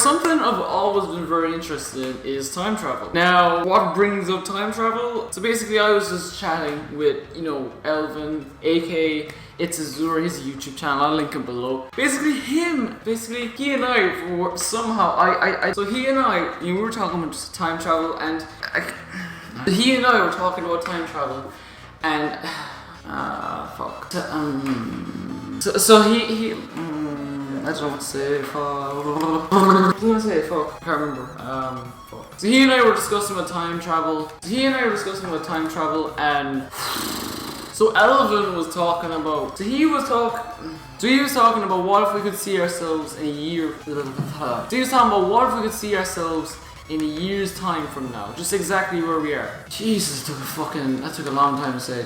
Something I've always been very interested in is time travel. Now, what brings up time travel? So basically I was just chatting with, Elvin, aka It's Azure, his YouTube channel, I'll link him below. Basically he and I were somehow, so he and I, we were talking about time travel and he and I were talking about time travel and, fuck. So he I don't know what to say, fuck. What was I gonna say? Fuck. I can't remember. Fuck. So he and I were discussing about time travel. And so Elvin was talking about. So he was talking about what if we could see ourselves in a year. So he was talking about what if we could see ourselves in a year's time from now, just exactly where we are. Jesus, that took a long time to say.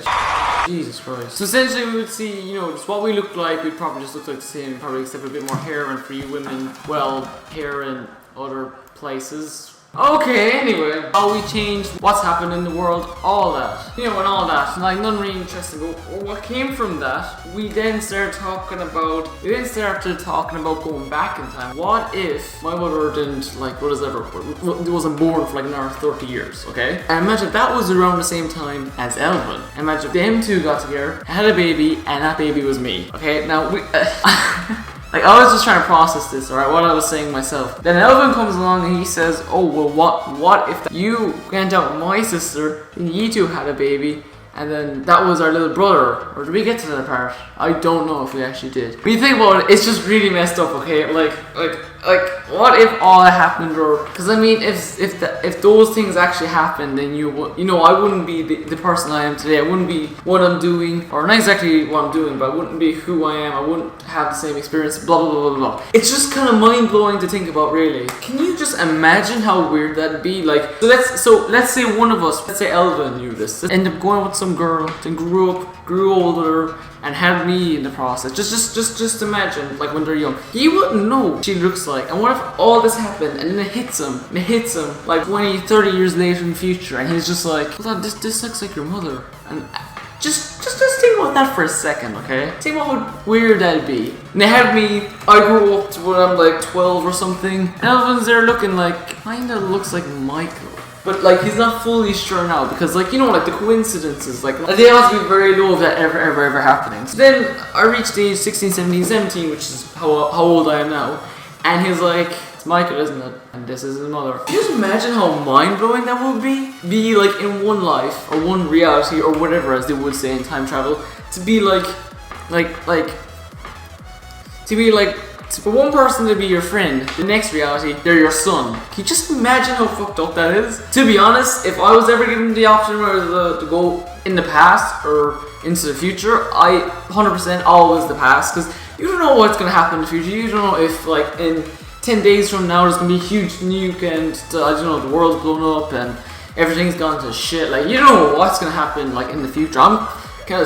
Jesus Christ. So essentially we would see, just what we look like. We'd probably just look like the same, probably except for a bit more hair, and for you women, well, hair in other places. Okay, anyway, how we changed, what's happened in the world, all that. And all that. Like, nothing really interesting, but what came from that, we then started talking about going back in time. What if my mother didn't, wasn't born for another 30 years, okay? And imagine that was around the same time as Elvin. Imagine them two got together, had a baby, and that baby was me. Okay, now we... I was just trying to process this, alright, what I was saying myself. Then Elvin comes along and he says, oh, well, what if you went out with my sister and you two had a baby and then that was our little brother? Or did we get to that part? I don't know if we actually did. When you think about it, it's just really messed up, okay? Like, what if all that happened? Or, because I mean, if those things actually happened, then I wouldn't be the person I am today. I wouldn't be what I'm doing, or not exactly what I'm doing, but I wouldn't be who I am. I wouldn't have the same experience, blah, blah, blah, blah, blah. It's just kind of mind-blowing to think about, really. Can you just imagine how weird that'd be? Like, so let's say one of us, let's say Elvin knew this, ended up going with some girl, then grew older, and had me in the process. Just imagine, like when they're young. He wouldn't know what she looks like. And what if all this happened and then it hits him like 20, 30 years later in the future, and he's just like, hold on, this looks like your mother. And just think about that for a second, okay? Think about how weird that'd be. And they had me, I grew up to when I'm like 12 or something, and Elvin's there looking like, kinda looks like Michael. But he's not fully sure now because the coincidences, they have to be very low of that ever happening. So then I reached age 16, 17, 17, which is how old I am now. And he's like, it's Michael, isn't it? And this is his mother. Can you just imagine how mind-blowing that would be? Be in one life, or one reality, or whatever as they would say in time travel, to be for one person to be your friend, the next reality, they're your son. Can you just imagine how fucked up that is? To be honest, if I was ever given the option whether to go in the past or into the future, I 100% always the past, because you don't know what's going to happen in the future. You don't know if in 10 days from now there's going to be a huge nuke and the world's blown up and everything's gone to shit. You don't know what's going to happen in the future. I'm kind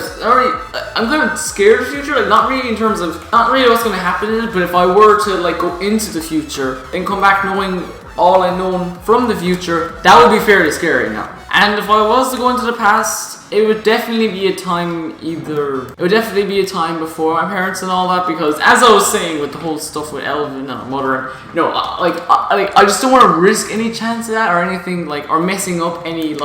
of scared of the future, not really what's going to happen in it, but if I were to go into the future and come back knowing all I know from the future, that would be fairly scary now. And if I was to go into the past, it would definitely be a time before my parents and all that, because as I was saying with the whole stuff with Elvin and my mother, I just don't want to risk any chance of that or anything or messing up any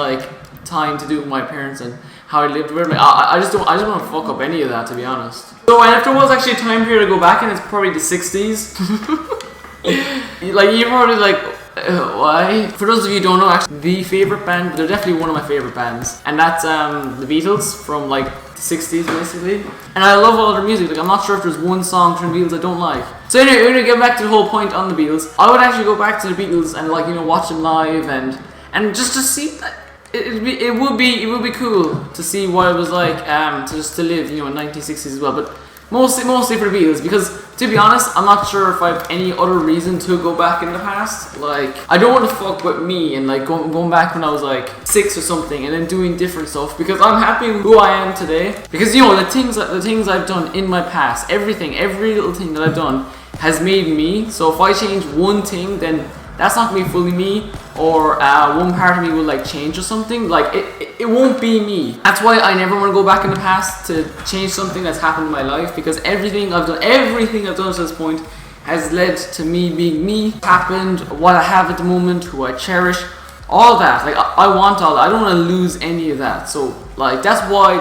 time to do with my parents and how I lived with. I just want to fuck up any of that, to be honest. So, and if there was actually a time period to go back in, it's probably the 60s. You're probably why? For those of you who don't know, actually, the favorite band, they're definitely one of my favorite bands, and that's the Beatles from the 60s, basically. And I love all their music. I'm not sure if there's one song from the Beatles I don't like. So anyway, we're gonna get back to the whole point on the Beatles. I would actually go back to the Beatles and watch them live and just to see. It would be cool to see what it was like to live in 1960s as well, but mostly for the Beatles, because to be honest, I'm not sure if I have any other reason to go back in the past. I don't want to fuck with me and going back when I was 6 or something and then doing different stuff, because I'm happy with who I am today, because the things I've done in my past, every little thing that I've done has made me. So if I change one thing, then that's not gonna be fully me, or one part of me will change or something. It won't be me. That's why I never want to go back in the past to change something that's happened in my life, because everything I've done to this point has led to me being me, happened, what I have at the moment, who I cherish, all that. Like I want all that. I don't want to lose any of that. So like that's why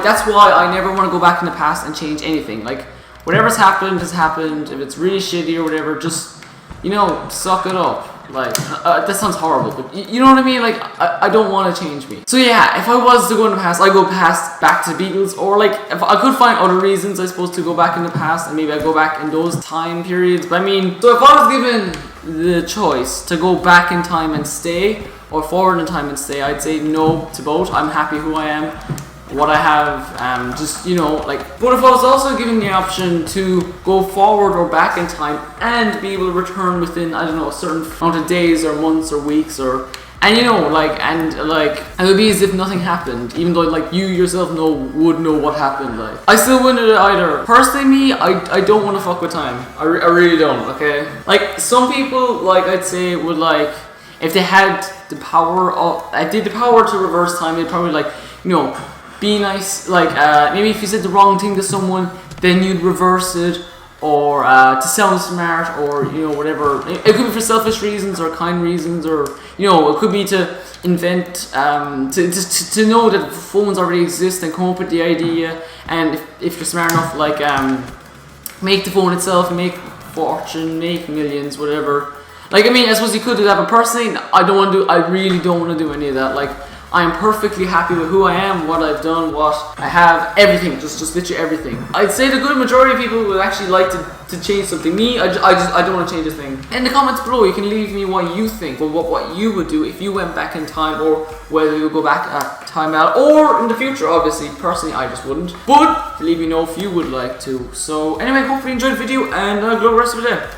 I never want to go back in the past and change anything. Like whatever's happened has happened. If it's really shitty or whatever, just, you know, suck it up. Like, that sounds horrible, but you know what I mean? Like, I don't want to change me. So yeah, if I was to go in the past, I go back to the Beatles, or like, if I could find other reasons, I suppose, to go back in the past, and maybe I go back in those time periods. But I mean, so if I was given the choice to go back in time and stay, or forward in time and stay, I'd say no to both. I'm happy who I am, what I have, just, you know, like. But if I was also given the option to go forward or back in time and be able to return within, I don't know, a certain amount of days or months or weeks, or, and you know, like, and like, it would be as if nothing happened, even though like you yourself would know what happened. Like, I still wouldn't do it either. Personally, me, I don't want to fuck with time. I really don't. Okay, like some people, like I'd say, would like, if they had the power to reverse time, they'd probably like, you know, be nice, like maybe if you said the wrong thing to someone, then you'd reverse it, or to sound smart, or, you know, whatever. It could be for selfish reasons or kind reasons, or, you know, it could be to invent, to know that phones already exist and come up with the idea, and if you're smart enough, like make the phone itself, make fortune, make millions, whatever. Like, I mean, I suppose you could do that, but personally, I really don't want to do any of that. Like, I am perfectly happy with who I am, what I've done, what I have, everything, just literally everything. I'd say the good majority of people would actually like to change something. Me, I don't want to change a thing. In the comments below, you can leave me what you think, or what you would do if you went back in time, or whether you would go back at time out, or in the future, obviously. Personally, I just wouldn't. But leave me know if you would like to. So anyway, hopefully you enjoyed the video, and have a good rest of the day.